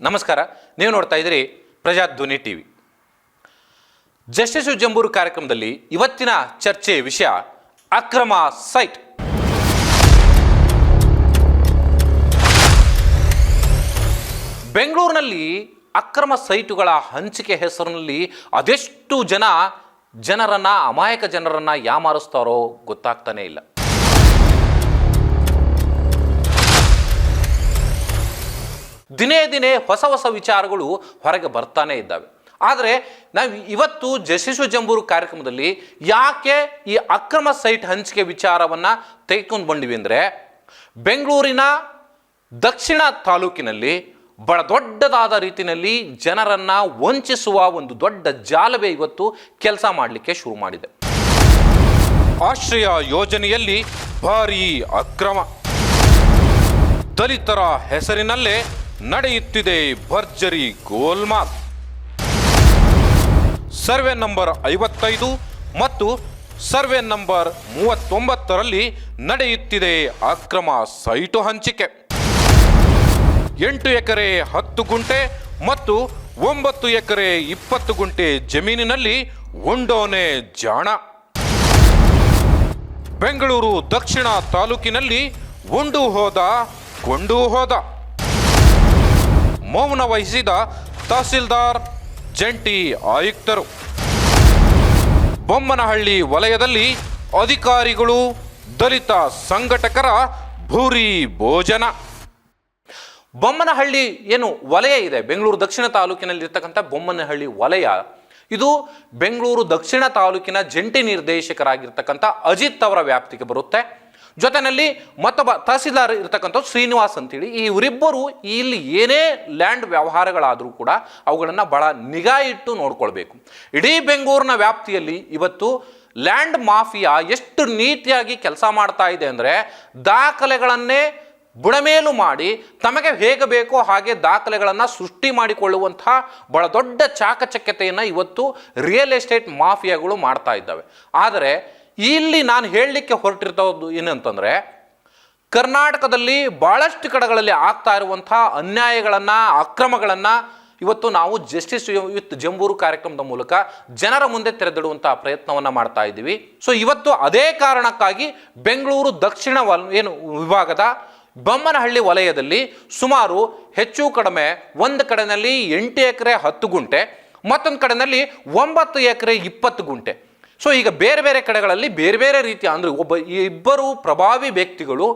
ನಮಸ್ಕಾರ. ನೀವು ನೋಡ್ತಾ ಇದ್ದೀರಿ ಪ್ರಜಾಧ್ವನಿ ಟಿವಿ. ಜಸ್ಟಿಸ್ ಜಂಬೂರು ಕಾರ್ಯಕ್ರಮದಲ್ಲಿ ಇವತ್ತಿನ ಚರ್ಚೆ ವಿಷಯ ಅಕ್ರಮ ಸೈಟ್. ಬೆಂಗಳೂರಿನಲ್ಲಿ ಅಕ್ರಮ ಸೈಟುಗಳ ಹಂಚಿಕೆ ಹೆಸರಿನಲ್ಲಿ ಅದೆಷ್ಟು ಜನರನ್ನ ಅಮಾಯಕ ಜನರನ್ನ ಯಾಮಾರಿಸ್ತಾರೋ ಗೊತ್ತಾಗ್ತಾನೆ ಇಲ್ಲ. ದಿನೇ ದಿನೇ ಹೊಸ ಹೊಸ ವಿಚಾರಗಳು ಹೊರಗೆ ಬರ್ತಾನೆ ಇದ್ದಾವೆ. ಆದರೆ ನಾವು ಇವತ್ತು ಜಸ್ಟಿಸ್ ಜಂಬೂರು ಕಾರ್ಯಕ್ರಮದಲ್ಲಿ ಯಾಕೆ ಈ ಅಕ್ರಮ ಸೈಟ್ ಹಂಚಿಕೆ ವಿಚಾರವನ್ನು ತೆಗೆದುಕೊಂಡು ಬಂದಿವಿ ಅಂದರೆ, ಬೆಂಗಳೂರಿನ ದಕ್ಷಿಣ ತಾಲೂಕಿನಲ್ಲಿ ಬಹಳ ದೊಡ್ಡದಾದ ರೀತಿಯಲ್ಲಿ ಜನರನ್ನು ವಂಚಿಸುವ ಒಂದು ದೊಡ್ಡ ಜಾಲವೇ ಇವತ್ತು ಕೆಲಸ ಮಾಡಲಿಕ್ಕೆ ಶುರು ಮಾಡಿದೆ. ಆಶ್ರಯ ಯೋಜನೆಯಲ್ಲಿ ಭಾರೀ ಅಕ್ರಮ, ದಲಿತರ ಹೆಸರಿನಲ್ಲೇ ನಡೆಯುತ್ತಿದೆ ಭರ್ಜರಿ ಗೋಲ್ಮಾಲ್. ಸರ್ವೆ ನಂಬರ್ 55 ಮತ್ತು ಸರ್ವೆ ನಂಬರ್ 39ರಲ್ಲಿ ನಡೆಯುತ್ತಿದೆ ಅಕ್ರಮ ಸೈಟು ಹಂಚಿಕೆ. 8 ಎಕರೆ 10 ಗುಂಟೆ ಮತ್ತು 9 ಎಕರೆ 20 ಗುಂಟೆ ಜಮೀನಿನಲ್ಲಿ ಉಂಡೋನೆ ಜಾಣ. ಬೆಂಗಳೂರು ದಕ್ಷಿಣ ತಾಲೂಕಿನಲ್ಲಿ ಉಂಡು ಹೋದ ಕೊಂಡು ಹೋದ. ಮೌನ ವಹಿಸಿದ ತಹಸೀಲ್ದಾರ್, ಜಂಟಿ ಆಯುಕ್ತರು. ಬೊಮ್ಮನಹಳ್ಳಿ ವಲಯದಲ್ಲಿ ಅಧಿಕಾರಿಗಳು, ದಲಿತ ಸಂಘಟಕರ ಭೂರಿ ಭೋಜನ. ಬೊಮ್ಮನಹಳ್ಳಿ ಏನು ವಲಯ ಇದೆ, ಬೆಂಗಳೂರು ದಕ್ಷಿಣ ತಾಲೂಕಿನಲ್ಲಿ ಇರ್ತಕ್ಕಂಥ ಬೊಮ್ಮನಹಳ್ಳಿ ವಲಯ, ಇದು ಬೆಂಗಳೂರು ದಕ್ಷಿಣ ತಾಲೂಕಿನ ಜಂಟಿ ನಿರ್ದೇಶಕರಾಗಿರ್ತಕ್ಕಂಥ ಅಜಿತ್ ಅವರ ವ್ಯಾಪ್ತಿಗೆ ಬರುತ್ತೆ. ಜೊತೆಯಲ್ಲಿ ಮತ್ತೊಬ್ಬ ತಹಸೀಲ್ದಾರ್ ಇರ್ತಕ್ಕಂಥ ಶ್ರೀನಿವಾಸ್ ಅಂತೇಳಿ, ಈ ಇವರಿಬ್ಬರು ಇಲ್ಲಿ ಏನೇ ಲ್ಯಾಂಡ್ ವ್ಯವಹಾರಗಳಾದರೂ ಕೂಡ ಅವುಗಳನ್ನು ಬಹಳ ನಿಗಾ ಇಟ್ಟು ನೋಡ್ಕೊಳ್ಬೇಕು. ಇಡೀ ಬೆಂಗಳೂರಿನ ವ್ಯಾಪ್ತಿಯಲ್ಲಿ ಇವತ್ತು ಲ್ಯಾಂಡ್ ಮಾಫಿಯಾ ಎಷ್ಟು ನೀತಿಯಾಗಿ ಕೆಲಸ ಮಾಡ್ತಾ ಇದೆ ಅಂದರೆ, ದಾಖಲೆಗಳನ್ನೇ ಬುಡಮೇಲು ಮಾಡಿ ತಮಗೆ ಹೇಗೆ ಬೇಕೋ ಹಾಗೆ ದಾಖಲೆಗಳನ್ನು ಸೃಷ್ಟಿ ಮಾಡಿಕೊಳ್ಳುವಂತಹ ಬಹಳ ದೊಡ್ಡ ಚಾಕಚಕ್ಯತೆಯನ್ನು ಇವತ್ತು ರಿಯಲ್ ಎಸ್ಟೇಟ್ ಮಾಫಿಯಾಗಳು ಮಾಡ್ತಾ ಇದ್ದಾವೆ. ಆದರೆ ಇಲ್ಲಿ ನಾನು ಹೇಳಲಿಕ್ಕೆ ಹೊರಟಿರ್ತದ್ದು ಏನಂತಂದರೆ, ಕರ್ನಾಟಕದಲ್ಲಿ ಭಾಳಷ್ಟು ಕಡೆಗಳಲ್ಲಿ ಆಗ್ತಾ ಇರುವಂಥ ಅನ್ಯಾಯಗಳನ್ನು, ಅಕ್ರಮಗಳನ್ನು ಇವತ್ತು ನಾವು ಜಸ್ಟಿಸ್ ವಿತ್ ಜಂಬೂರು ಕಾರ್ಯಕ್ರಮದ ಮೂಲಕ ಜನರ ಮುಂದೆ ತೆರೆದಿಡುವಂಥ ಪ್ರಯತ್ನವನ್ನು ಮಾಡ್ತಾ ಇದ್ದೀವಿ. ಸೊ ಇವತ್ತು ಅದೇ ಕಾರಣಕ್ಕಾಗಿ ಬೆಂಗಳೂರು ದಕ್ಷಿಣ ವಿಭಾಗದ ಬೊಮ್ಮನಹಳ್ಳಿ ವಲಯದಲ್ಲಿ ಸುಮಾರು ಹೆಚ್ಚು ಕಡಿಮೆ ಒಂದು ಕಡೆಯಲ್ಲಿ 8 ಎಕರೆ 10 ಗುಂಟೆ, ಮತ್ತೊಂದು ಕಡೆಯಲ್ಲಿ 9 ಎಕರೆ 20 ಗುಂಟೆ. ಸೊ ಈಗ ಬೇರೆ ಬೇರೆ ಕಡೆಗಳಲ್ಲಿ ಬೇರೆ ಬೇರೆ ರೀತಿಯ ಅಂದರೆ ಇಬ್ಬರು ಪ್ರಭಾವಿ ವ್ಯಕ್ತಿಗಳು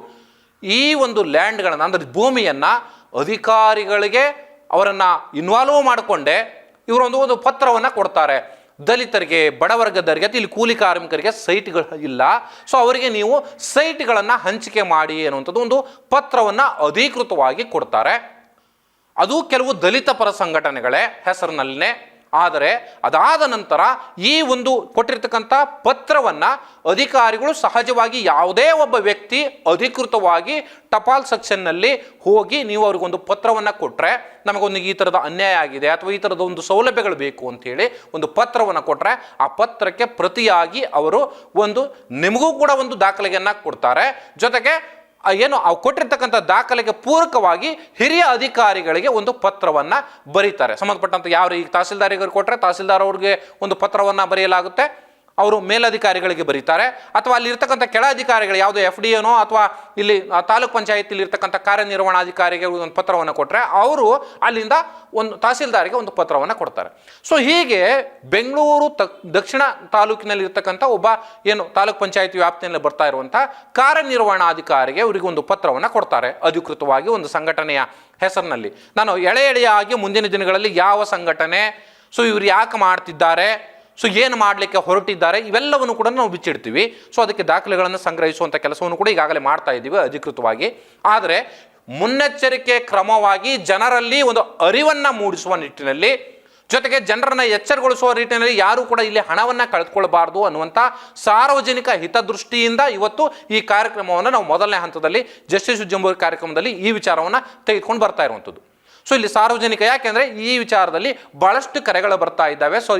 ಈ ಒಂದು ಲ್ಯಾಂಡ್ಗಳನ್ನು ಅಂದರೆ ಭೂಮಿಯನ್ನು ಅಧಿಕಾರಿಗಳಿಗೆ ಅವರನ್ನು ಇನ್ವಾಲ್ವ್ ಮಾಡಿಕೊಂಡೆ ಇವರೊಂದು ಪತ್ರವನ್ನು ಕೊಡ್ತಾರೆ. ದಲಿತರಿಗೆ, ಬಡವರ್ಗದವರಿಗೆ, ಇಲ್ಲಿ ಕೂಲಿ ಕಾರ್ಮಿಕರಿಗೆ ಸೈಟ್ಗಳು ಇಲ್ಲ, ಸೊ ಅವರಿಗೆ ನೀವು ಸೈಟ್ಗಳನ್ನು ಹಂಚಿಕೆ ಮಾಡಿ ಅನ್ನುವಂಥದ್ದು ಒಂದು ಪತ್ರವನ್ನು ಅಧಿಕೃತವಾಗಿ ಕೊಡ್ತಾರೆ. ಅದು ಕೆಲವು ದಲಿತ ಪರ ಸಂಘಟನೆಗಳೇ ಹೆಸರಿನಲ್ಲೇ. ಆದರೆ ಅದಾದ ನಂತರ ಈ ಒಂದು ಕೊಟ್ಟಿರ್ತಕ್ಕಂಥ ಪತ್ರವನ್ನು ಅಧಿಕಾರಿಗಳು ಸಹಜವಾಗಿ ಯಾವುದೇ ಒಬ್ಬ ವ್ಯಕ್ತಿ ಅಧಿಕೃತವಾಗಿ ಟಪಾಲ್ ಸೆಕ್ಷನ್ನಲ್ಲಿ ಹೋಗಿ ನೀವು ಅವ್ರಿಗೊಂದು ಪತ್ರವನ್ನು ಕೊಟ್ಟರೆ, ನಮಗೊಂದು ಈ ಥರದ ಅನ್ಯಾಯ ಆಗಿದೆ ಅಥವಾ ಈ ಥರದ ಒಂದು ಸೌಲಭ್ಯಗಳು ಬೇಕು ಅಂಥೇಳಿ ಒಂದು ಪತ್ರವನ್ನು ಕೊಟ್ಟರೆ, ಆ ಪತ್ರಕ್ಕೆ ಪ್ರತಿಯಾಗಿ ಅವರು ನಿಮಗೂ ಕೂಡ ಒಂದು ದಾಖಲೆಯನ್ನು ಕೊಡ್ತಾರೆ. ಜೊತೆಗೆ ಏನು ಅವು ಕೊಟ್ಟಿರ್ತಕ್ಕಂಥ ದಾಖಲೆಗೆ ಪೂರಕವಾಗಿ ಹಿರಿಯ ಅಧಿಕಾರಿಗಳಿಗೆ ಒಂದು ಪತ್ರವನ್ನು ಬರೀತಾರೆ. ಸಂಬಂಧಪಟ್ಟಂಥ ಯಾವ ಈಗ ತಹಸೀಲ್ದಾರಿಗೆ ಕೊಟ್ಟರೆ ತಹಸೀಲ್ದಾರ್ ಅವ್ರಿಗೆ ಒಂದು ಪತ್ರವನ್ನು ಬರೆಯಲಾಗುತ್ತೆ, ಅವರು ಮೇಲಧಿಕಾರಿಗಳಿಗೆ ಬರೀತಾರೆ. ಅಥವಾ ಅಲ್ಲಿರ್ತಕ್ಕಂಥ ಕೆಳ ಅಧಿಕಾರಿಗಳು ಯಾವುದೋ FDO ಅಥವಾ ಇಲ್ಲಿ ತಾಲೂಕ್ ಪಂಚಾಯತಿಲಿ ಇರ್ತಕ್ಕಂಥ ಕಾರ್ಯನಿರ್ವಹಣಾಧಿಕಾರಿಗೆ ಒಂದು ಪತ್ರವನ್ನು ಕೊಟ್ಟರೆ ಅವರು ಅಲ್ಲಿಂದ ಒಂದು ತಹಸೀಲ್ದಾರಿಗೆ ಒಂದು ಪತ್ರವನ್ನು ಕೊಡ್ತಾರೆ. ಸೊ ಹೀಗೆ ಬೆಂಗಳೂರು ದಕ್ಷಿಣ ತಾಲೂಕಿನಲ್ಲಿ ಇರ್ತಕ್ಕಂಥ ಒಬ್ಬ ತಾಲೂಕ್ ಪಂಚಾಯತಿ ವ್ಯಾಪ್ತಿಯಲ್ಲಿ ಬರ್ತಾ ಇರುವಂಥ ಕಾರ್ಯನಿರ್ವಹಣಾಧಿಕಾರಿಗೆ ಅವರಿಗೆ ಒಂದು ಪತ್ರವನ್ನು ಕೊಡ್ತಾರೆ ಅಧಿಕೃತವಾಗಿ ಒಂದು ಸಂಘಟನೆಯ ಹೆಸರಿನಲ್ಲಿ. ನಾನು ಎಳೆಯಾಗಿ ಮುಂದಿನ ದಿನಗಳಲ್ಲಿ ಯಾವ ಸಂಘಟನೆ, ಸೊ ಇವರು ಯಾಕೆ ಮಾಡ್ತಿದ್ದಾರೆ, ಸೊ ಏನು ಮಾಡಲಿಕ್ಕೆ ಹೊರಟಿದ್ದಾರೆ, ಇವೆಲ್ಲವನ್ನು ಕೂಡ ನಾವು ಬಿಚ್ಚಿಡ್ತೀವಿ. ಸೊ ಅದಕ್ಕೆ ದಾಖಲೆಗಳನ್ನು ಸಂಗ್ರಹಿಸುವಂಥ ಕೆಲಸವನ್ನು ಕೂಡ ಈಗಾಗಲೇ ಮಾಡ್ತಾ ಇದ್ದೀವಿ ಅಧಿಕೃತವಾಗಿ. ಆದರೆ ಮುನ್ನೆಚ್ಚರಿಕೆ ಕ್ರಮವಾಗಿ ಜನರಲ್ಲಿ ಒಂದು ಅರಿವನ್ನು ಮೂಡಿಸುವ ನಿಟ್ಟಿನಲ್ಲಿ, ಜೊತೆಗೆ ಜನರನ್ನು ಎಚ್ಚರಗೊಳಿಸುವ ನಿಟ್ಟಿನಲ್ಲಿ ಯಾರೂ ಕೂಡ ಇಲ್ಲಿ ಹಣವನ್ನು ಕಳೆದುಕೊಳ್ಬಾರ್ದು ಅನ್ನುವಂಥ ಸಾರ್ವಜನಿಕ ಹಿತದೃಷ್ಟಿಯಿಂದ ಇವತ್ತು ಈ ಕಾರ್ಯಕ್ರಮವನ್ನು ನಾವು ಮೊದಲನೇ ಹಂತದಲ್ಲಿ ಜಸ್ಟಿಸ್ ಜಂಬೂರು ಕಾರ್ಯಕ್ರಮದಲ್ಲಿ ಈ ವಿಚಾರವನ್ನು ತೆಗೆದುಕೊಂಡು ಬರ್ತಾ ಇರುವಂಥದ್ದು. ಸೊ ಇಲ್ಲಿ ಸಾರ್ವಜನಿಕ, ಯಾಕೆಂದ್ರೆ ಈ ವಿಚಾರದಲ್ಲಿ ಬಹಳಷ್ಟು ಕರೆಗಳು ಬರ್ತಾ ಇದ್ದಾವೆ. ಸೊ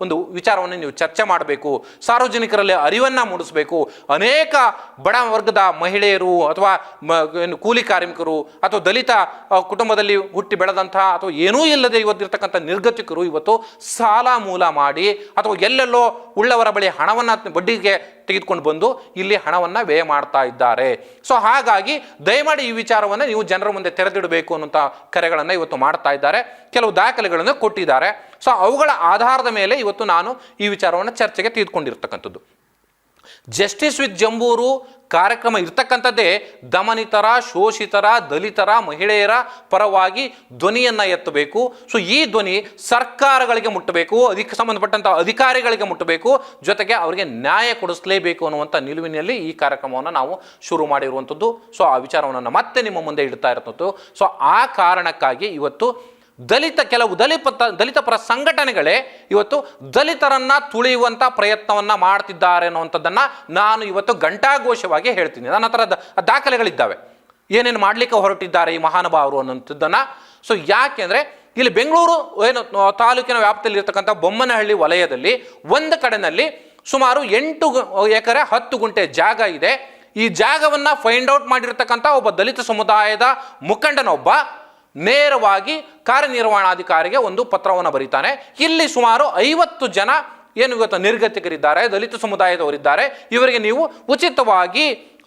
ಒಂದು ವಿಚಾರವನ್ನು ನೀವು ಚರ್ಚೆ ಮಾಡಬೇಕು, ಸಾರ್ವಜನಿಕರಲ್ಲಿ ಅರಿವನ್ನ ಮೂಡಿಸಬೇಕು. ಅನೇಕ ಬಡ ವರ್ಗದ ಮಹಿಳೆಯರು ಅಥವಾ ಕೂಲಿ ಕಾರ್ಮಿಕರು ಅಥವಾ ದಲಿತ ಕುಟುಂಬದಲ್ಲಿ ಹುಟ್ಟಿ ಬೆಳೆದಂತಹ ಅಥವಾ ಏನೂ ಇಲ್ಲದೆ ಇವತ್ತಿರ್ತಕ್ಕಂಥ ನಿರ್ಗತಿಕರು ಇವತ್ತು ಸಾಲ ಮೂಲ ಮಾಡಿ ಅಥವಾ ಎಲ್ಲೆಲ್ಲೋ ಉಳ್ಳವರ ಬಳಿ ಹಣವನ್ನ ಬಡ್ಡಿಗೆ ತೆಗೆದುಕೊಂಡು ಬಂದು ಇಲ್ಲಿ ಹಣವನ್ನ ವ್ಯಯ ಮಾಡ್ತಾ ಇದ್ದಾರೆ. ಸೊ ಹಾಗಾಗಿ ದಯಮಾಡಿ ಈ ವಿಚಾರವನ್ನು ನೀವು ಜನರ ಮುಂದೆ ತೆರೆದಿಡಬೇಕು ಅನ್ನುವಂಥ ಕರೆಗಳನ್ನು ಇವತ್ತು ಮಾಡ್ತಾ ಇದ್ದಾರೆ. ಕೆಲವು ದಾಖಲೆಗಳನ್ನು ಕೊಟ್ಟಿದ್ದಾರೆ. ಸೊ ಅವುಗಳ ಆಧಾರದ ಮೇಲೆ ಇವತ್ತು ನಾನು ಈ ವಿಚಾರವನ್ನು ಚರ್ಚೆಗೆ ತೆಗೆದುಕೊಂಡಿರ್ತಕ್ಕಂಥದ್ದು. ಜಸ್ಟಿಸ್ ವಿತ್ ಜಂಬೂರು ಕಾರ್ಯಕ್ರಮ ಇರ್ತಕ್ಕಂಥದ್ದೇ ದಮನಿತರ, ಶೋಷಿತರ, ದಲಿತರ, ಮಹಿಳೆಯರ ಪರವಾಗಿ ಧ್ವನಿಯನ್ನ ಎತ್ತಬೇಕು. ಸೊ ಈ ಧ್ವನಿ ಸರ್ಕಾರಗಳಿಗೆ ಮುಟ್ಟಬೇಕು, ಅದಕ್ಕೆ ಸಂಬಂಧಪಟ್ಟಂಥ ಅಧಿಕಾರಿಗಳಿಗೆ ಮುಟ್ಟಬೇಕು, ಜೊತೆಗೆ ಅವರಿಗೆ ನ್ಯಾಯ ಕೊಡಿಸಲೇಬೇಕು ಅನ್ನುವಂಥ ನಿಲುವಿನಲ್ಲಿ ಈ ಕಾರ್ಯಕ್ರಮವನ್ನು ನಾವು ಶುರು ಮಾಡಿರುವಂಥದ್ದು. ಸೊ ಆ ವಿಚಾರವನ್ನು ಮತ್ತೆ ನಿಮ್ಮ ಮುಂದೆ ಇಡ್ತಾ ಇರ್ತದ್ದು. ಸೊ ಆ ಕಾರಣಕ್ಕಾಗಿ ಇವತ್ತು ಕೆಲವು ದಲಿತ ಪರ ಸಂಘಟನೆಗಳೇ ಇವತ್ತು ದಲಿತರನ್ನ ತುಳಿಯುವಂತ ಪ್ರಯತ್ನವನ್ನ ಮಾಡ್ತಿದ್ದಾರೆ ಅನ್ನುವಂಥದ್ದನ್ನ ನಾನು ಇವತ್ತು ಘಂಟಾಘೋಷವಾಗಿ ಹೇಳ್ತೀನಿ. ನನ್ನ ಹತ್ರ ದಾಖಲೆಗಳಿದ್ದಾವೆ, ಏನೇನು ಮಾಡ್ಲಿಕ್ಕೆ ಹೊರಟಿದ್ದಾರೆ ಈ ಮಹಾನುಭಾವರು ಅನ್ನುವಂಥದ್ದನ್ನ. ಸೊ ಯಾಕೆಂದ್ರೆ ಇಲ್ಲಿ ಬೆಂಗಳೂರು ತಾಲೂಕಿನ ವ್ಯಾಪ್ತಿಯಲ್ಲಿ ಇರ್ತಕ್ಕಂಥ ಬೊಮ್ಮನಹಳ್ಳಿ ವಲಯದಲ್ಲಿ ಒಂದು ಕಡೆನಲ್ಲಿ ಸುಮಾರು 8 ಎಕರೆ 10 ಗುಂಟೆ ಜಾಗ ಇದೆ. ಈ ಜಾಗವನ್ನ ಫೈಂಡ್ ಔಟ್ ಮಾಡಿರ್ತಕ್ಕಂಥ ಒಬ್ಬ ದಲಿತ ಸಮುದಾಯದ ಮುಖಂಡನೊಬ್ಬ ನೇರವಾಗಿ ಕಾರ್ಯನಿರ್ವಹಣಾಧಿಕಾರಿಗೆ ಒಂದು ಪತ್ರವನ್ನು ಬರೀತಾನೆ. ಇಲ್ಲಿ ಸುಮಾರು 50 ಜನ ಏನು ಇವತ್ತು ನಿರ್ಗತಿಕರಿದ್ದಾರೆ, ದಲಿತ ಸಮುದಾಯದವರಿದ್ದಾರೆ, ಇವರಿಗೆ ನೀವು ಉಚಿತವಾಗಿ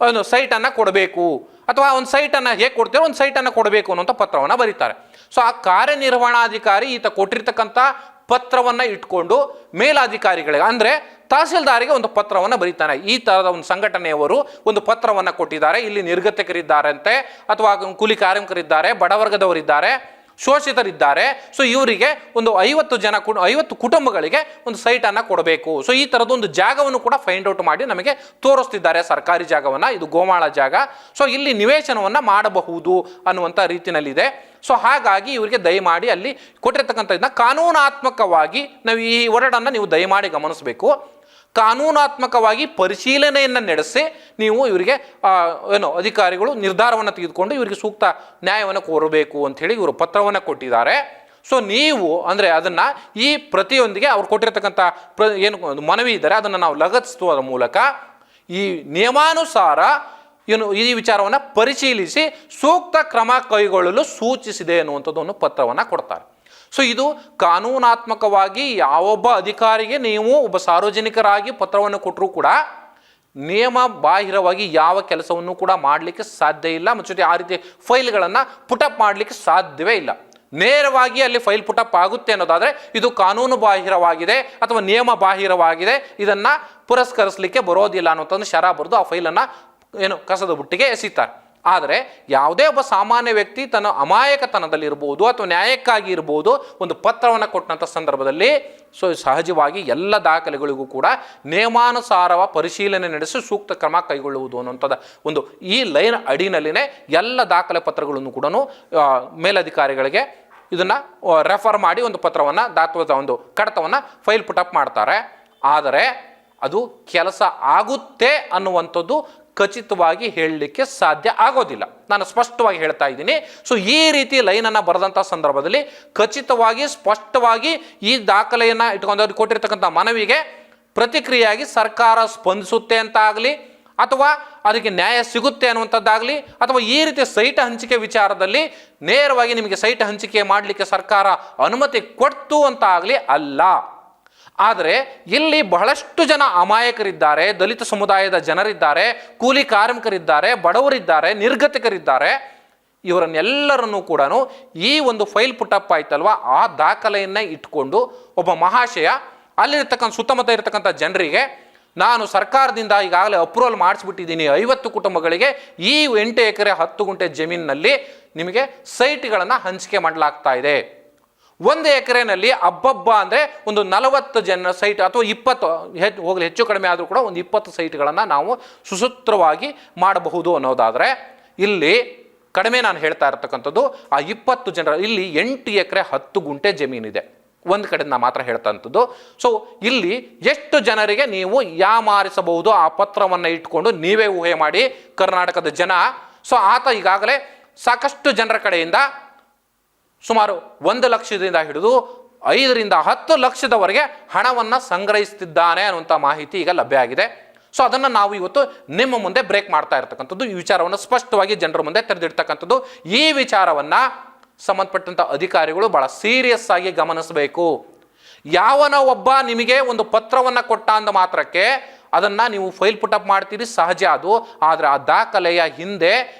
ಒಂದು ಸೈಟನ್ನು ಕೊಡಬೇಕು ಅಥವಾ ಒಂದು ಸೈಟನ್ನು ಹೇಗೆ ಕೊಡ್ತೀರೋ ಒಂದು ಸೈಟನ್ನು ಕೊಡಬೇಕು ಅನ್ನೋಂಥ ಪತ್ರವನ್ನು ಬರೀತಾರೆ. ಸೊ ಆ ಕಾರ್ಯನಿರ್ವಹಣಾಧಿಕಾರಿ ಈತ ಕೊಟ್ಟಿರ್ತಕ್ಕಂಥ ಪತ್ರವನ್ನು ಇಟ್ಕೊಂಡು ಮೇಲಾಧಿಕಾರಿಗಳಿಗೆ ಅಂದರೆ ತಹಸೀಲ್ದಾರಿಗೆ ಒಂದು ಪತ್ರವನ್ನು ಬರೀತಾನೆ. ಈ ತರಹದ ಒಂದು ಸಂಘಟನೆಯವರು ಒಂದು ಪತ್ರವನ್ನು ಕೊಟ್ಟಿದ್ದಾರೆ, ಇಲ್ಲಿ ನಿರ್ಗತಿಕರಿದ್ದಾರಂತೆ ಅಥವಾ ಕೂಲಿ ಕಾರ್ಮಿಕರಿದ್ದಾರೆ, ಬಡವರ್ಗದವರಿದ್ದಾರೆ, ಶೋಷಿತರಿದ್ದಾರೆ. ಸೊ ಇವರಿಗೆ ಒಂದು 50 ಕುಟುಂಬಗಳಿಗೆ ಒಂದು ಸೈಟನ್ನು ಕೊಡಬೇಕು. ಸೊ ಈ ಥರದ್ದು ಒಂದು ಜಾಗವನ್ನು ಕೂಡ ಫೈಂಡ್ ಔಟ್ ಮಾಡಿ ನಮಗೆ ತೋರಿಸ್ತಿದ್ದಾರೆ, ಸರ್ಕಾರಿ ಜಾಗವನ್ನು, ಇದು ಗೋಮಾಳ ಜಾಗ. ಸೊ ಇಲ್ಲಿ ನಿವೇಶನವನ್ನು ಮಾಡಬಹುದು ಅನ್ನುವಂಥ ರೀತಿಯಲ್ಲಿದೆ. ಸೊ ಹಾಗಾಗಿ ಇವರಿಗೆ ದಯಮಾಡಿ ಅಲ್ಲಿ ಕೊಟ್ಟಿರ್ತಕ್ಕಂಥದ್ದನ್ನ ಕಾನೂನಾತ್ಮಕವಾಗಿ ನಾವು ಈ ವರ್ಡನ್ನು ನೀವು ದಯಮಾಡಿ ಗಮನಿಸಬೇಕು. ಕಾನೂನಾತ್ಮಕವಾಗಿ ಪರಿಶೀಲನೆಯನ್ನು ನಡೆಸಿ ನೀವು ಇವರಿಗೆ ಅಧಿಕಾರಿಗಳು ನಿರ್ಧಾರವನ್ನು ತೆಗೆದುಕೊಂಡು ಇವರಿಗೆ ಸೂಕ್ತ ನ್ಯಾಯವನ್ನು ಕೋರಬೇಕು ಅಂತ ಹೇಳಿ ಇವರು ಪತ್ರವನ್ನು ಕೊಟ್ಟಿದ್ದಾರೆ. ಸೊ ನೀವು ಅಂದರೆ ಅದನ್ನು ಈ ಪ್ರತಿಯೊಂದಿಗೆ ಅವ್ರು ಕೊಟ್ಟಿರ್ತಕ್ಕಂಥ ಏನು ಮನವಿ ಇದ್ದಾರೆ ಅದನ್ನು ನಾವು ಲಗತ್ತಿಸುವ ಮೂಲಕ ಈ ನಿಯಮಾನುಸಾರ ಈ ವಿಚಾರವನ್ನು ಪರಿಶೀಲಿಸಿ ಸೂಕ್ತ ಕ್ರಮ ಕೈಗೊಳ್ಳಲು ಸೂಚಿಸಿದೆ ಅನ್ನುವಂಥದ್ದು ಪತ್ರವನ್ನು ಕೊಡ್ತಾರೆ. ಸೊ ಇದು ಕಾನೂನಾತ್ಮಕವಾಗಿ ಯಾವೊಬ್ಬ ಅಧಿಕಾರಿಗೆ ನೀವು ಒಬ್ಬ ಸಾರ್ವಜನಿಕರಾಗಿ ಪತ್ರವನ್ನು ಕೊಟ್ಟರೂ ಕೂಡ ನಿಯಮ ಬಾಹಿರವಾಗಿ ಯಾವ ಕೆಲಸವನ್ನು ಕೂಡ ಮಾಡಲಿಕ್ಕೆ ಸಾಧ್ಯ ಇಲ್ಲ. ಮತ್ತು ಆ ರೀತಿ ಫೈಲ್ಗಳನ್ನು ಪುಟಪ್ ಮಾಡಲಿಕ್ಕೆ ಸಾಧ್ಯವೇ ಇಲ್ಲ. ನೇರವಾಗಿ ಅಲ್ಲಿ ಫೈಲ್ ಪುಟಪ್ ಆಗುತ್ತೆ ಅನ್ನೋದಾದರೆ ಇದು ಕಾನೂನು ಬಾಹಿರವಾಗಿದೆ ಅಥವಾ ನಿಯಮ ಬಾಹಿರವಾಗಿದೆ, ಇದನ್ನು ಪುರಸ್ಕರಿಸಲಿಕ್ಕೆ ಬರೋದಿಲ್ಲ ಅನ್ನೋಂಥದ್ದು ಶರ ಬರೆದು ಆ ಫೈಲನ್ನು ಕಸದ ಬುಟ್ಟಿಗೆ ಎಸೀತಾರೆ. ಆದರೆ ಯಾವುದೇ ಒಬ್ಬ ಸಾಮಾನ್ಯ ವ್ಯಕ್ತಿ ತನ್ನ ಅಮಾಯಕತನದಲ್ಲಿರ್ಬೋದು ಅಥವಾ ನ್ಯಾಯಕ್ಕಾಗಿ ಇರ್ಬೋದು ಒಂದು ಪತ್ರವನ್ನು ಕೊಟ್ಟಂಥ ಸಂದರ್ಭದಲ್ಲಿ ಸೊ ಸಹಜವಾಗಿ ಎಲ್ಲ ದಾಖಲೆಗಳಿಗೂ ಕೂಡ ನಿಯಮಾನುಸಾರ ಪರಿಶೀಲನೆ ನಡೆಸಿ ಸೂಕ್ತ ಕ್ರಮ ಕೈಗೊಳ್ಳುವುದು ಅನ್ನುವಂಥದ್ದು ಒಂದು ಈ ಲೈನ್ ಅಡಿನಲ್ಲಿನೇ ಎಲ್ಲ ದಾಖಲೆ ಪತ್ರಗಳನ್ನು ಕೂಡ ಮೇಲಧಿಕಾರಿಗಳಿಗೆ ಇದನ್ನು ರೆಫರ್ ಮಾಡಿ ಒಂದು ಪತ್ರವನ್ನು ದಾಖಲೆದ ಒಂದು ಕಡತವನ್ನು ಫೈಲ್ ಪುಟಪ್ ಮಾಡ್ತಾರೆ. ಆದರೆ ಅದು ಕೆಲಸ ಆಗುತ್ತೆ ಅನ್ನುವಂಥದ್ದು ಖಚಿತವಾಗಿ ಹೇಳಲಿಕ್ಕೆ ಸಾಧ್ಯ ಆಗೋದಿಲ್ಲ. ನಾನು ಸ್ಪಷ್ಟವಾಗಿ ಹೇಳ್ತಾ ಇದ್ದೀನಿ. ಸೊ ಈ ರೀತಿ ಲೈನನ್ನು ಬರೆದಂಥ ಸಂದರ್ಭದಲ್ಲಿ ಖಚಿತವಾಗಿ ಸ್ಪಷ್ಟವಾಗಿ ಈ ದಾಖಲೆಯನ್ನು ಇಟ್ಕೊಂಡು ಕೊಟ್ಟಿರ್ತಕ್ಕಂಥ ಮನವಿಗೆ ಪ್ರತಿಕ್ರಿಯೆಯಾಗಿ ಸರ್ಕಾರ ಸ್ಪಂದಿಸುತ್ತೆ ಅಂತ ಆಗಲಿ ಅಥವಾ ಅದಕ್ಕೆ ನ್ಯಾಯ ಸಿಗುತ್ತೆ ಅನ್ನುವಂಥದ್ದಾಗಲಿ ಅಥವಾ ಈ ರೀತಿ ಸೈಟ್ ಹಂಚಿಕೆ ವಿಚಾರದಲ್ಲಿ ನೇರವಾಗಿ ನಿಮಗೆ ಸೈಟ್ ಹಂಚಿಕೆ ಮಾಡಲಿಕ್ಕೆ ಸರ್ಕಾರ ಅನುಮತಿ ಕೊಡ್ತು ಅಂತ ಆಗಲಿ ಅಲ್ಲ. ಆದರೆ ಇಲ್ಲಿ ಬಹಳಷ್ಟು ಜನ ಅಮಾಯಕರಿದ್ದಾರೆ, ದಲಿತ ಸಮುದಾಯದ ಜನರಿದ್ದಾರೆ, ಕೂಲಿ ಕಾರ್ಮಿಕರಿದ್ದಾರೆ, ಬಡವರಿದ್ದಾರೆ, ನಿರ್ಗತಿಕರಿದ್ದಾರೆ. ಇವರನ್ನೆಲ್ಲರನ್ನೂ ಕೂಡ ಈ ಒಂದು ಫೈಲ್ ಪುಟಪ್ ಆಯ್ತಲ್ವ ಆ ದಾಖಲೆಯನ್ನು ಇಟ್ಕೊಂಡು ಒಬ್ಬ ಮಹಾಶಯ ಅಲ್ಲಿರ್ತಕ್ಕಂಥ ಸುತ್ತಮುತ್ತ ಇರತಕ್ಕಂಥ ಜನರಿಗೆ ನಾನು ಸರ್ಕಾರದಿಂದ ಈಗಾಗಲೇ ಅಪ್ರೂವಲ್ ಮಾಡಿಸ್ಬಿಟ್ಟಿದ್ದೀನಿ 50 ಕುಟುಂಬಗಳಿಗೆ ಈ 8 ಎಕರೆ 10 ಗುಂಟೆ ಜಮೀನಿನಲ್ಲಿ ನಿಮಗೆ ಸೈಟ್ಗಳನ್ನು ಹಂಚಿಕೆ ಮಾಡಲಾಗ್ತಾ ಇದೆ. 1 ಎಕರೆನಲ್ಲಿ ಹಬ್ಬ ಅಂದರೆ ಒಂದು 40 ಜನ ಸೈಟ್ ಅಥವಾ 20 ಹೋಗಲಿ ಹೆಚ್ಚು ಕಡಿಮೆ ಆದರೂ ಕೂಡ ಒಂದು 20 ಸೈಟ್ಗಳನ್ನು ನಾವು ಸುಸೂತ್ರವಾಗಿ ಮಾಡಬಹುದು ಅನ್ನೋದಾದರೆ ಇಲ್ಲಿ ಕಡಿಮೆ ನಾನು ಹೇಳ್ತಾ ಇರ್ತಕ್ಕಂಥದ್ದು ಆ 20 ಜನರ ಇಲ್ಲಿ 8 ಎಕರೆ 10 ಗುಂಟೆ ಜಮೀನಿದೆ. ಒಂದು ಕಡೆ ನಾನು ಮಾತ್ರ ಹೇಳ್ತಂಥದ್ದು. ಸೊ ಇಲ್ಲಿ ಎಷ್ಟು ಜನರಿಗೆ ನೀವು ಯಾಮಾರಿಸಬಹುದು ಆ ಪತ್ರವನ್ನು ಇಟ್ಕೊಂಡು ನೀವೇ ಊಹೆ ಮಾಡಿ ಕರ್ನಾಟಕದ ಜನ. ಸೊ ಆತ ಈಗಾಗಲೇ ಸಾಕಷ್ಟು ಜನರ ಕಡೆಯಿಂದ ಸುಮಾರು 1 ಲಕ್ಷದಿಂದ ಹಿಡಿದು 5ರಿಂದ 10 ಲಕ್ಷದವರೆಗೆ ಹಣವನ್ನು ಸಂಗ್ರಹಿಸುತ್ತಿದ್ದಾನೆ ಅನ್ನುವಂಥ ಮಾಹಿತಿ ಈಗ ಲಭ್ಯ ಆಗಿದೆ. ಸೊ ಅದನ್ನು ನಾವು ಇವತ್ತು ನಿಮ್ಮ ಮುಂದೆ ಬ್ರೇಕ್ ಮಾಡ್ತಾ ಇರ್ತಕ್ಕಂಥದ್ದು, ಈ ವಿಚಾರವನ್ನು ಸ್ಪಷ್ಟವಾಗಿ ಜನರ ಮುಂದೆ ತೆರೆದಿಡ್ತಕ್ಕಂಥದ್ದು. ಈ ವಿಚಾರವನ್ನು ಸಂಬಂಧಪಟ್ಟಂಥ ಅಧಿಕಾರಿಗಳು ಬಹಳ ಸೀರಿಯಸ್ ಆಗಿ ಗಮನಿಸಬೇಕು. ಯಾವನ ಒಬ್ಬ ನಿಮಗೆ ಒಂದು ಪತ್ರವನ್ನು ಕೊಟ್ಟ ಅಂದ ಮಾತ್ರಕ್ಕೆ ಅದನ್ನು ನೀವು ಫೈಲ್ ಪುಟಪ್ ಮಾಡ್ತೀರಿ, ಸಹಜ ಅದು. ಆದರೆ ಆ ದಾಖಲೆಯ ಹಿಂದೆ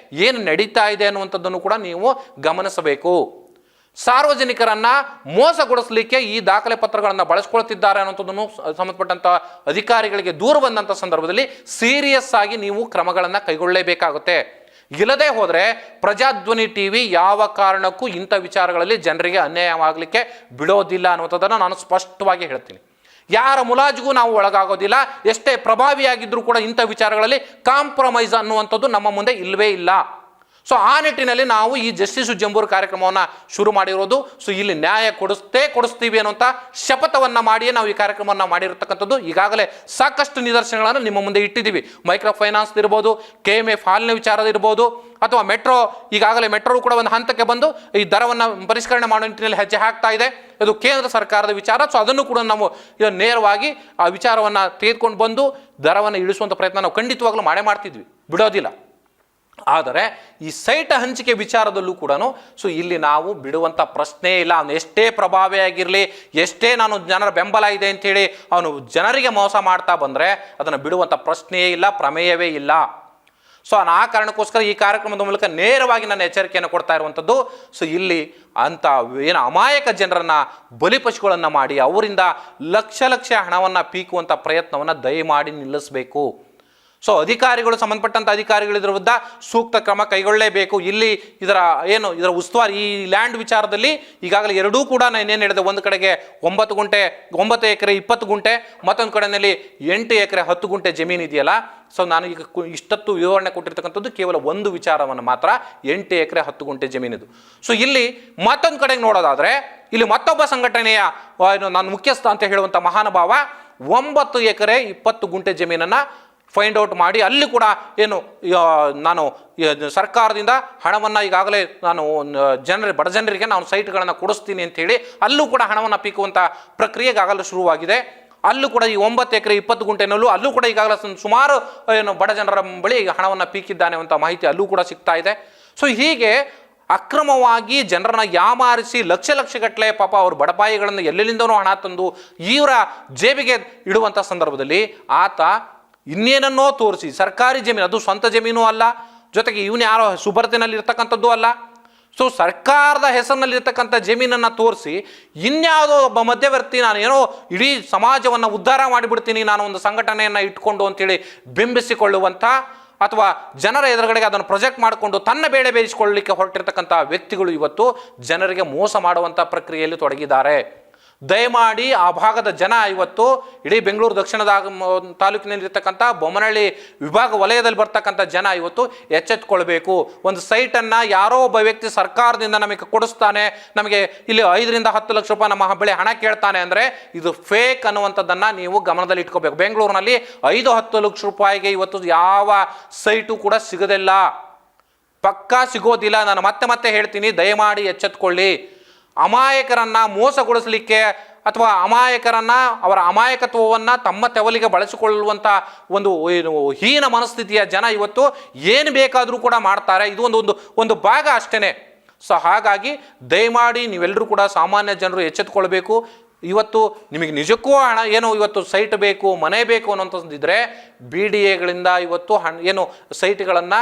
ಏನು ನಡೀತಾ ಇದೆ ಅನ್ನುವಂಥದ್ದನ್ನು ಕೂಡ ನೀವು ಗಮನಿಸಬೇಕು. ಸಾರ್ವಜನಿಕರನ್ನ ಮೋಸಗೊಳಿಸಲಿಕ್ಕೆ ಈ ದಾಖಲೆ ಪತ್ರಗಳನ್ನು ಬಳಸ್ಕೊಳ್ತಿದ್ದಾರೆ ಅನ್ನೋಂಥದ್ದನ್ನು ಸಂಬಂಧಪಟ್ಟಂಥ ಅಧಿಕಾರಿಗಳಿಗೆ ದೂರ ಬಂದಂಥ ಸಂದರ್ಭದಲ್ಲಿ ಸೀರಿಯಸ್ ಆಗಿ ನೀವು ಕ್ರಮಗಳನ್ನು ಕೈಗೊಳ್ಳಲೇಬೇಕಾಗುತ್ತೆ. ಇಲ್ಲದೆ ಹೋದರೆ ಪ್ರಜಾಧ್ವನಿ ಟಿವಿ ಯಾವ ಕಾರಣಕ್ಕೂ ಇಂಥ ವಿಚಾರಗಳಲ್ಲಿ ಜನರಿಗೆ ಅನ್ಯಾಯವಾಗಲಿಕ್ಕೆ ಬಿಡೋದಿಲ್ಲ ಅನ್ನುವಂಥದ್ದನ್ನು ನಾನು ಸ್ಪಷ್ಟವಾಗಿ ಹೇಳ್ತೀನಿ. ಯಾರ ಮುಲಾಜಿಗೂ ನಾವು ಒಳಗಾಗೋದಿಲ್ಲ. ಎಷ್ಟೇ ಪ್ರಭಾವಿಯಾಗಿದ್ದರೂ ಕೂಡ ಇಂಥ ವಿಚಾರಗಳಲ್ಲಿ ಕಾಂಪ್ರಮೈಸ್ ಅನ್ನುವಂಥದ್ದು ನಮ್ಮ ಮುಂದೆ ಇಲ್ಲವೇ ಇಲ್ಲ. ಸೊ ಆ ನಿಟ್ಟಿನಲ್ಲಿ ನಾವು ಈ ಜಸ್ಟಿಸ್ ಜಂಬೂರ್ ಕಾರ್ಯಕ್ರಮವನ್ನು ಶುರು ಮಾಡಿರೋದು. ಸೊ ಇಲ್ಲಿ ನ್ಯಾಯ ಕೊಡಿಸ್ತೀವಿ ಅನ್ನುವಂಥ ಶಪಥವನ್ನು ಮಾಡಿಯೇ ನಾವು ಈ ಕಾರ್ಯಕ್ರಮವನ್ನು ಮಾಡಿರತಕ್ಕಂಥದ್ದು. ಈಗಾಗಲೇ ಸಾಕಷ್ಟು ನಿದರ್ಶನಗಳನ್ನು ನಿಮ್ಮ ಮುಂದೆ ಇಟ್ಟಿದ್ದೀವಿ. ಮೈಕ್ರೋ ಫೈನಾನ್ಸ್ ಇರ್ಬೋದು, KMF ಹಾಲಿನ ವಿಚಾರದ ಇರ್ಬೋದು, ಅಥವಾ ಮೆಟ್ರೋ, ಈಗಾಗಲೇ ಮೆಟ್ರೋ ಕೂಡ ಒಂದು ಹಂತಕ್ಕೆ ಬಂದು ಈ ದರವನ್ನು ಪರಿಷ್ಕರಣೆ ಮಾಡೋ ನಿಟ್ಟಿನಲ್ಲಿ ಹೆಜ್ಜೆ ಹಾಕ್ತಾ ಇದೆ. ಇದು ಕೇಂದ್ರ ಸರ್ಕಾರದ ವಿಚಾರ. ಸೊ ಅದನ್ನು ಕೂಡ ನಾವು ನೇರವಾಗಿ ಆ ವಿಚಾರವನ್ನು ತೆಗೆದುಕೊಂಡು ಬಂದು ದರವನ್ನು ಇಳಿಸುವಂಥ ಪ್ರಯತ್ನ ನಾವು ಖಂಡಿತವಾಗ್ಲೂ ಮಾಡ್ತಿದ್ವಿ, ಬಿಡೋದಿಲ್ಲ. ಆದರೆ ಈ ಸೈಟ್ ಹಂಚಿಕೆ ವಿಚಾರದಲ್ಲೂ ಕೂಡ ಸೊ ಇಲ್ಲಿ ನಾವು ಬಿಡುವಂಥ ಪ್ರಶ್ನೆ ಇಲ್ಲ. ಅವನು ಎಷ್ಟೇ ಪ್ರಭಾವಿಯಾಗಿರಲಿ, ಎಷ್ಟೇ ನಾನು ಜನರ ಬೆಂಬಲ ಇದೆ ಅಂಥೇಳಿ ಅವನು ಜನರಿಗೆ ಮೋಸ ಮಾಡ್ತಾ ಬಂದರೆ ಅದನ್ನು ಬಿಡುವಂಥ ಪ್ರಶ್ನೆಯೇ ಇಲ್ಲ, ಪ್ರಮೇಯವೇ ಇಲ್ಲ. ಸೊ ಆ ಕಾರಣಕ್ಕೋಸ್ಕರ ಈ ಕಾರ್ಯಕ್ರಮದ ಮೂಲಕ ನೇರವಾಗಿ ನನ್ನ ಎಚ್ಚರಿಕೆಯನ್ನು ಕೊಡ್ತಾ ಇರುವಂಥದ್ದು. ಸೊ ಇಲ್ಲಿ ಅಂಥ ಏನು ಅಮಾಯಕ ಜನರನ್ನು ಬಲಿಪಶುಗಳನ್ನು ಮಾಡಿ ಅವರಿಂದ ಲಕ್ಷ ಹಣವನ್ನು ಪೀಕುವಂಥ ಪ್ರಯತ್ನವನ್ನು ದಯಮಾಡಿ ನಿಲ್ಲಿಸಬೇಕು. ಸೊ ಅಧಿಕಾರಿಗಳು, ಸಂಬಂಧಪಟ್ಟಂಥ ಅಧಿಕಾರಿಗಳ ವಿರುದ್ಧ ಸೂಕ್ತ ಕ್ರಮ ಕೈಗೊಳ್ಳಲೇಬೇಕು. ಇಲ್ಲಿ ಇದರ ಉಸ್ತುವಾರಿ ಈ ಲ್ಯಾಂಡ್ ವಿಚಾರದಲ್ಲಿ ಈಗಾಗಲೇ ಎರಡೂ ಕೂಡ ನಾನು ಏನೇನು ಹೇಳಿದೆ, ಒಂದು ಕಡೆಗೆ 9 ಗುಂಟೆ 9 ಎಕರೆ 20 ಗುಂಟೆ, ಮತ್ತೊಂದು ಕಡೆಯಲ್ಲಿ 8 ಎಕರೆ 10 ಗುಂಟೆ ಜಮೀನು ಇದೆಯಲ್ಲ. ಸೊ ನಾನು ಈಗ ಇಷ್ಟೊತ್ತು ವಿವರಣೆ ಕೊಟ್ಟಿರ್ತಕ್ಕಂಥದ್ದು ಕೇವಲ ಒಂದು ವಿಚಾರವನ್ನು ಮಾತ್ರ, 8 ಎಕರೆ 10 ಗುಂಟೆ ಜಮೀನಿದು. ಸೊ ಇಲ್ಲಿ ಮತ್ತೊಂದು ಕಡೆಗೆ ನೋಡೋದಾದರೆ ಇಲ್ಲಿ ಮತ್ತೊಬ್ಬ ಸಂಘಟನೆಯ ನಾನು ಮುಖ್ಯಸ್ಥ ಅಂತ ಹೇಳುವಂಥ ಮಹಾನುಭಾವ 9 ಎಕರೆ 20 ಗುಂಟೆ ಜಮೀನನ್ನು ಫೈಂಡ್ ಔಟ್ ಮಾಡಿ ಅಲ್ಲಿ ಕೂಡ ನಾನು ಸರ್ಕಾರದಿಂದ ಹಣವನ್ನು ಈಗಾಗಲೇ ನಾನು ಬಡ ಜನರಿಗೆ ನಾನು ಸೈಟ್ಗಳನ್ನು ಕೊಡಿಸ್ತೀನಿ ಅಂಥೇಳಿ ಅಲ್ಲೂ ಕೂಡ ಹಣವನ್ನು ಪೀಕುವಂಥ ಪ್ರಕ್ರಿಯೆ ಈಗಾಗಲೇ ಶುರುವಾಗಿದೆ. ಅಲ್ಲೂ ಕೂಡ ಈ 9 ಎಕರೆ 20 ಗುಂಟೆನಲ್ಲೂ ಅಲ್ಲೂ ಕೂಡ ಈಗಾಗಲೇ ಸುಮಾರು ಬಡ ಜನರ ಬಳಿ ಹಣವನ್ನು ಪೀಕಿದ್ದಾನೆ ಅಂತ ಮಾಹಿತಿ ಅಲ್ಲೂ ಕೂಡ ಸಿಗ್ತಾ ಇದೆ. ಸೊ ಹೀಗೆ ಅಕ್ರಮವಾಗಿ ಜನರನ್ನ ಯಾಮಾರಿಸಿ ಲಕ್ಷಗಟ್ಟಲೆ ಪಾಪ ಅವ್ರ ಬಡಪಾಯಿಗಳನ್ನು ಎಲ್ಲೆಲ್ಲಿಂದನೂ ಹಣ ತಂದು ಇವರ ಜೇಬಿಗೆ ಇಡುವಂಥ ಸಂದರ್ಭದಲ್ಲಿ ಆತ ಇನ್ನೇನನ್ನೋ ತೋರಿಸಿ ಸರ್ಕಾರಿ ಜಮೀನು, ಅದು ಸ್ವಂತ ಜಮೀನು ಅಲ್ಲ, ಜೊತೆಗೆ ಇವನು ಯಾರೋ ಸುಬರ್ತಿನಲ್ಲಿ ಇರ್ತಕ್ಕಂಥದ್ದು ಅಲ್ಲ. ಸೊ ಸರ್ಕಾರದ ಹೆಸರಿನಲ್ಲಿರ್ತಕ್ಕಂಥ ಜಮೀನನ್ನು ತೋರಿಸಿ ಇನ್ಯಾವುದೋ ಒಬ್ಬ ಮಧ್ಯವರ್ತಿ ನಾನು ಏನೋ ಇಡೀ ಸಮಾಜವನ್ನು ಉದ್ಧಾರ ಮಾಡಿಬಿಡ್ತೀನಿ, ನಾನು ಒಂದು ಸಂಘಟನೆಯನ್ನು ಇಟ್ಕೊಂಡು ಅಂತೇಳಿ ಬಿಂಬಿಸಿಕೊಳ್ಳುವಂಥ ಅಥವಾ ಜನರ ಎದುರುಗಡೆಗೆ ಅದನ್ನು ಪ್ರೊಜೆಕ್ಟ್ ಮಾಡಿಕೊಂಡು ತನ್ನ ಬೇಳೆ ಬೇಯಿಸಿಕೊಳ್ಳಲಿಕ್ಕೆ ಹೊರಟಿರ್ತಕ್ಕಂಥ ವ್ಯಕ್ತಿಗಳು ಇವತ್ತು ಜನರಿಗೆ ಮೋಸ ಮಾಡುವಂಥ ಪ್ರಕ್ರಿಯೆಯಲ್ಲಿ ತೊಡಗಿದ್ದಾರೆ. ದಯಮಾಡಿ ಆ ಭಾಗದ ಜನ ಇವತ್ತು ಇಡೀ ಬೆಂಗಳೂರು ದಕ್ಷಿಣದ ತಾಲೂಕಿನಲ್ಲಿರ್ತಕ್ಕಂಥ ಬೊಮ್ಮನಹಳ್ಳಿ ವಿಭಾಗ ವಲಯದಲ್ಲಿ ಬರ್ತಕ್ಕಂಥ ಜನ ಇವತ್ತು ಎಚ್ಚೆತ್ತುಕೊಳ್ಬೇಕು. ಒಂದು ಸೈಟನ್ನು ಯಾರೋ ಒಬ್ಬ ವ್ಯಕ್ತಿ ಸರ್ಕಾರದಿಂದ ನಮಗೆ ಕೊಡಿಸ್ತಾನೆ, ನಮಗೆ ಇಲ್ಲಿ 5ರಿಂದ 10 ಲಕ್ಷ ರೂಪಾಯಿ ನಮ್ಮ ಬಳಿ ಹಣ ಕೇಳ್ತಾನೆ ಅಂದರೆ ಇದು ಫೇಕ್ ಅನ್ನುವಂಥದ್ದನ್ನು ನೀವು ಗಮನದಲ್ಲಿ ಇಟ್ಕೋಬೇಕು. ಬೆಂಗಳೂರಿನಲ್ಲಿ 5-10 ಲಕ್ಷ ರೂಪಾಯಿಗೆ ಇವತ್ತು ಯಾವ ಸೈಟು ಕೂಡ ಸಿಗೋದಿಲ್ಲ, ಪಕ್ಕಾ ಸಿಗೋದಿಲ್ಲ. ನಾನು ಮತ್ತೆ ಹೇಳ್ತೀನಿ, ದಯಮಾಡಿ ಎಚ್ಚೆತ್ತುಕೊಳ್ಳಿ. ಅಮಾಯಕರನ್ನು ಮೋಸಗೊಳಿಸಲಿಕ್ಕೆ ಅಥವಾ ಅಮಾಯಕರನ್ನು ಅವರ ಅಮಾಯಕತ್ವವನ್ನು ತಮ್ಮ ತೆವಲಿಗೆ ಬಳಸಿಕೊಳ್ಳುವಂಥ ಒಂದು ಹೀನ ಮನಸ್ಥಿತಿಯ ಜನ ಇವತ್ತು ಏನು ಬೇಕಾದರೂ ಕೂಡ ಮಾಡ್ತಾರೆ. ಇದು ಒಂದು ಭಾಗ ಅಷ್ಟೇ. ಸೊ ಹಾಗಾಗಿ ದಯಮಾಡಿ ನೀವೆಲ್ಲರೂ ಕೂಡ ಸಾಮಾನ್ಯ ಜನರು ಎಚ್ಚೆತ್ತುಕೊಳ್ಬೇಕು. ಇವತ್ತು ನಿಮಗೆ ನಿಜಕ್ಕೂ ಹಣ ಇವತ್ತು ಸೈಟ್ ಬೇಕು, ಮನೆ ಬೇಕು ಅನ್ನೋಂಥದ್ದಿದ್ರೆ BDAಗಳಿಂದ ಇವತ್ತು ಸೈಟ್ಗಳನ್ನು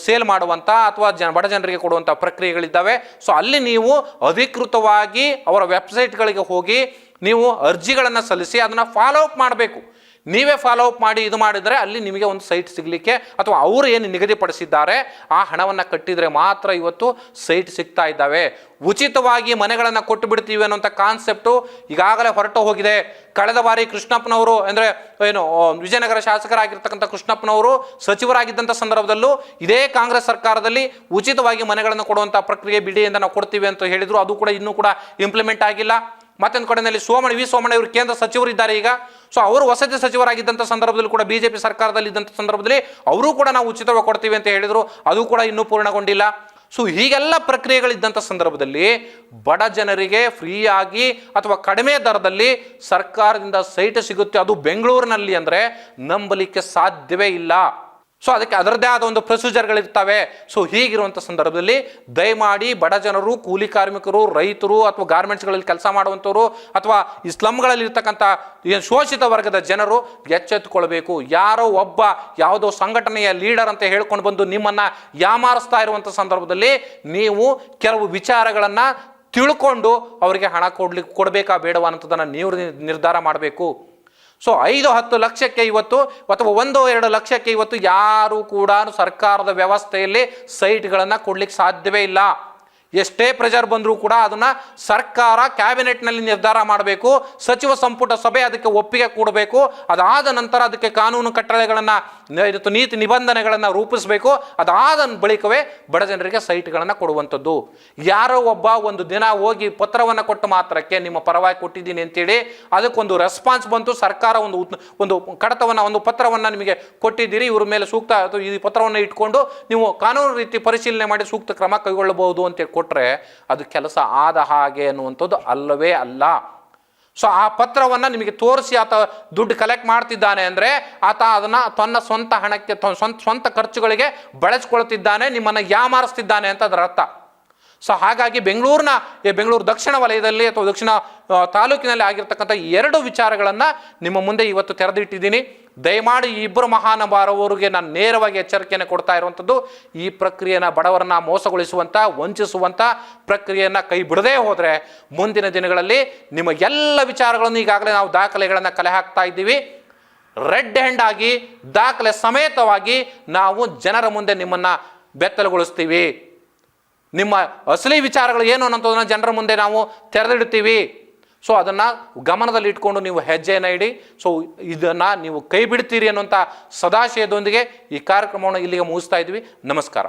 ಸೇಲ್ ಮಾಡುವಂಥ ಅಥವಾ ಬಡ ಜನರಿಗೆ ಕೊಡುವಂಥ ಪ್ರಕ್ರಿಯೆಗಳಿದ್ದಾವೆ. ಸೊ ಅಲ್ಲಿ ನೀವು ಅಧಿಕೃತವಾಗಿ ಅವರ ವೆಬ್ಸೈಟ್ಗಳಿಗೆ ಹೋಗಿ ನೀವು ಅರ್ಜಿಗಳನ್ನು ಸಲ್ಲಿಸಿ ಅದನ್ನು ಫಾಲೋ ಅಪ್ ಮಾಡಬೇಕು. ನೀವೇ ಫಾಲೋ ಅಪ್ ಮಾಡಿ ಇದು ಮಾಡಿದರೆ ಅಲ್ಲಿ ನಿಮಗೆ ಒಂದು ಸೈಟ್ ಸಿಗಲಿಕ್ಕೆ ಅಥವಾ ಅವರು ಏನು ನಿಗದಿಪಡಿಸಿದ್ದಾರೆ ಆ ಹಣವನ್ನು ಕಟ್ಟಿದರೆ ಮಾತ್ರ ಇವತ್ತು ಸೈಟ್ ಸಿಗ್ತಾ ಇದ್ದಾವೆ. ಉಚಿತವಾಗಿ ಮನೆಗಳನ್ನು ಕೊಟ್ಟು ಬಿಡ್ತೀವಿ ಅನ್ನೋಂಥ ಕಾನ್ಸೆಪ್ಟು ಈಗಾಗಲೇ ಹೊರಟು ಹೋಗಿದೆ. ಕಳೆದ ಬಾರಿ ಕೃಷ್ಣಪ್ಪನವರು ವಿಜಯನಗರ ಶಾಸಕರಾಗಿರ್ತಕ್ಕಂಥ ಕೃಷ್ಣಪ್ಪನವರು ಸಚಿವರಾಗಿದ್ದಂಥ ಸಂದರ್ಭದಲ್ಲೂ ಇದೇ ಕಾಂಗ್ರೆಸ್ ಸರ್ಕಾರದಲ್ಲಿ ಉಚಿತವಾಗಿ ಮನೆಗಳನ್ನು ಕೊಡುವಂಥ ಪ್ರಕ್ರಿಯೆ BDAಯಿಂದ ನಾವು ಕೊಡ್ತೀವಿ ಅಂತ ಹೇಳಿದರು. ಅದು ಕೂಡ ಇನ್ನೂ ಕೂಡ ಇಂಪ್ಲಿಮೆಂಟ್ ಆಗಿಲ್ಲ. ಮತ್ತೊಂದು ಕಡೆಯಲ್ಲಿ ಸೋಮಣ್ಣ ಇವರು ಕೇಂದ್ರ ಸಚಿವರಿದ್ದಾರೆ ಈಗ. ಸೊ ಅವರು ವಸತಿ ಸಚಿವರಾಗಿದ್ದಂಥ ಸಂದರ್ಭದಲ್ಲಿ ಕೂಡ BJP ಸರ್ಕಾರದಲ್ಲಿ ಇದ್ದಂಥ ಸಂದರ್ಭದಲ್ಲಿ ಅವರು ಕೂಡ ನಾವು ಉಚಿತವಾಗಿ ಕೊಡ್ತೀವಿ ಅಂತ ಹೇಳಿದರು. ಅದು ಕೂಡ ಇನ್ನೂ ಪೂರ್ಣಗೊಂಡಿಲ್ಲ. ಸೊ ಹೀಗೆಲ್ಲ ಪ್ರಕ್ರಿಯೆಗಳಿದ್ದಂಥ ಸಂದರ್ಭದಲ್ಲಿ ಬಡ ಜನರಿಗೆ ಫ್ರೀಯಾಗಿ ಅಥವಾ ಕಡಿಮೆ ದರದಲ್ಲಿ ಸರ್ಕಾರದಿಂದ ಸೈಟ್ ಸಿಗುತ್ತೆ, ಅದು ಬೆಂಗಳೂರಿನಲ್ಲಿ ಅಂದರೆ ನಂಬಲಿಕ್ಕೆ ಸಾಧ್ಯವೇ ಇಲ್ಲ. ಸೊ ಅದಕ್ಕೆ ಅದರದ್ದೇ ಆದ ಒಂದು ಪ್ರೊಸೀಜರ್ಗಳಿರ್ತವೆ. ಸೊ ಹೀಗಿರುವಂಥ ಸಂದರ್ಭದಲ್ಲಿ ದಯಮಾಡಿ ಬಡ ಜನರು, ಕೂಲಿ ಕಾರ್ಮಿಕರು, ರೈತರು ಅಥವಾ ಗಾರ್ಮೆಂಟ್ಸ್ಗಳಲ್ಲಿ ಕೆಲಸ ಮಾಡುವಂಥವ್ರು ಅಥವಾ ಈ ಸ್ಲಮ್ಗಳಲ್ಲಿ ಇರ್ತಕ್ಕಂಥ ಶೋಷಿತ ವರ್ಗದ ಜನರು ಎಚ್ಚೆತ್ತುಕೊಳ್ಬೇಕು. ಯಾರೋ ಒಬ್ಬ ಯಾವುದೋ ಸಂಘಟನೆಯ ಲೀಡರ್ ಅಂತ ಹೇಳ್ಕೊಂಡು ಬಂದು ನಿಮ್ಮನ್ನು ಯಾಮಾರಿಸ್ತಾ ಇರುವಂಥ ಸಂದರ್ಭದಲ್ಲಿ ನೀವು ಕೆಲವು ವಿಚಾರಗಳನ್ನು ತಿಳ್ಕೊಂಡು ಅವರಿಗೆ ಹಣ ಕೊಡಬೇಕಾ ಬೇಡವಾ ಅನ್ನೋದನ್ನು ನೀವು ನಿರ್ಧಾರ ಮಾಡಬೇಕು. ಸೊ 5-10 ಲಕ್ಷಕ್ಕೆ ಇವತ್ತು ಅಥವಾ 1-2 ಲಕ್ಷಕ್ಕೆ ಇವತ್ತು ಯಾರು ಕೂಡ ಸರ್ಕಾರದ ವ್ಯವಸ್ಥೆಯಲ್ಲಿ ಸೈಟ್ಗಳನ್ನು ಕೊಡ್ಲಿಕ್ಕೆ ಸಾಧ್ಯವೇ ಇಲ್ಲ. ಎಷ್ಟೇ ಪ್ರೆಷರ್ ಬಂದರೂ ಕೂಡ ಅದನ್ನು ಸರ್ಕಾರ ಕ್ಯಾಬಿನೆಟ್ನಲ್ಲಿ ನಿರ್ಧಾರ ಮಾಡಬೇಕು, ಸಚಿವ ಸಂಪುಟ ಸಭೆ ಅದಕ್ಕೆ ಒಪ್ಪಿಗೆ ಕೊಡಬೇಕು, ಅದಾದ ನಂತರ ಅದಕ್ಕೆ ಕಾನೂನು ಕಟ್ಟಳೆಗಳನ್ನು ನೀತಿ ನಿಬಂಧನೆಗಳನ್ನು ರೂಪಿಸಬೇಕು. ಅದಾದ ಬಳಿಕವೇ ಬಡ ಜನರಿಗೆ ಸೈಟ್ಗಳನ್ನು ಕೊಡುವಂಥದ್ದು. ಯಾರೋ ಒಬ್ಬ ಒಂದು ದಿನ ಹೋಗಿ ಪತ್ರವನ್ನು ಕೊಟ್ಟ ಮಾತ್ರಕ್ಕೆ ನಿಮ್ಮ ಪರವಾಗಿ ಕೊಟ್ಟಿದ್ದೀನಿ ಅಂತೇಳಿ ಅದಕ್ಕೊಂದು ರೆಸ್ಪಾನ್ಸ್ ಬಂತು, ಸರ್ಕಾರ ಒಂದು ಕಡತವನ್ನು ಒಂದು ಪತ್ರವನ್ನು ನಿಮಗೆ ಕೊಟ್ಟಿದ್ದೀರಿ, ಇವ್ರ ಮೇಲೆ ಸೂಕ್ತ ಈ ಪತ್ರವನ್ನು ಇಟ್ಕೊಂಡು ನೀವು ಕಾನೂನು ರೀತಿ ಪರಿಶೀಲನೆ ಮಾಡಿ ಸೂಕ್ತ ಕ್ರಮ ಕೈಗೊಳ್ಳಬಹುದು ಅಂತೇಳಿ ಕೊಟ್ಟರೆ ಅದು ಕೆಲಸ ಆದ ಹಾಗೆ ಅನ್ನುವಂಥದ್ದು ಅಲ್ಲವೇ ಅಲ್ಲ. ಸೊ ಆ ಪತ್ರವನ್ನು ನಿಮಗೆ ತೋರಿಸಿ ಆತ ದುಡ್ಡು ಕಲೆಕ್ಟ್ ಮಾಡ್ತಿದ್ದಾನೆ ಅಂದರೆ ಆತ ಅದನ್ನು ತನ್ನ ಸ್ವಂತ ಹಣಕ್ಕೆ ಸ್ವಂತ ಖರ್ಚುಗಳಿಗೆ ಬಳಸ್ಕೊಳ್ತಿದ್ದಾನೆ, ನಿಮ್ಮನ್ನು ಯಾಮಾರಿಸ್ತಿದ್ದಾನೆ ಅಂತ ಅದರ ಅರ್ಥ. ಸೊ ಹಾಗಾಗಿ ಬೆಂಗಳೂರು ದಕ್ಷಿಣ ವಲಯದಲ್ಲಿ ಅಥವಾ ದಕ್ಷಿಣ ತಾಲೂಕಿನಲ್ಲಿ ಆಗಿರ್ತಕ್ಕಂಥ 2 ವಿಚಾರಗಳನ್ನು ನಿಮ್ಮ ಮುಂದೆ ಇವತ್ತು ತೆರೆದಿಟ್ಟಿದ್ದೀನಿ. ದಯಮಾಡಿ ಈ ಇಬ್ಬರು ಮಹಾನುಭಾವರಿಗೆ ನಾನು ನೇರವಾಗಿ ಎಚ್ಚರಿಕೆಯನ್ನು ಕೊಡ್ತಾ ಇರುವಂಥದ್ದು, ಈ ಪ್ರಕ್ರಿಯೆಯನ್ನು ಬಡವರನ್ನ ಮೋಸಗೊಳಿಸುವಂಥ ವಂಚಿಸುವಂಥ ಪ್ರಕ್ರಿಯೆಯನ್ನು ಕೈ ಬಿಡದೇ ಹೋದರೆ ಮುಂದಿನ ದಿನಗಳಲ್ಲಿ ನಿಮ್ಮ ಎಲ್ಲ ವಿಚಾರಗಳನ್ನು ಈಗಾಗಲೇ ನಾವು ದಾಖಲೆಗಳನ್ನು ಕಲೆ ಹಾಕ್ತಾ ಇದ್ದೀವಿ. ರೆಡ್ ಹ್ಯಾಂಡ್ ಆಗಿ ದಾಖಲೆ ಸಮೇತವಾಗಿ ನಾವು ಜನರ ಮುಂದೆ ನಿಮ್ಮನ್ನು ಬೆತ್ತಲುಗೊಳಿಸ್ತೀವಿ. ನಿಮ್ಮ ಅಸಲಿ ವಿಚಾರಗಳು ಏನು ಅನ್ನೋದನ್ನು ಜನರ ಮುಂದೆ ನಾವು ತೆರೆದಿಡ್ತೀವಿ. ಸೊ ಅದನ್ನು ಗಮನದಲ್ಲಿ ಇಟ್ಕೊಂಡು ನೀವು ಹೆಜ್ಜೆಯನ್ನು ಇಡಿ. ಸೊ ಇದನ್ನು ನೀವು ಕೈ ಬಿಡ್ತೀರಿ ಅನ್ನುವಂಥ ಸದಾಶಯದೊಂದಿಗೆ ಈ ಕಾರ್ಯಕ್ರಮವನ್ನು ಇಲ್ಲಿಗೆ ಮುಗಿಸ್ತಾ ಇದ್ವಿ. ನಮಸ್ಕಾರ.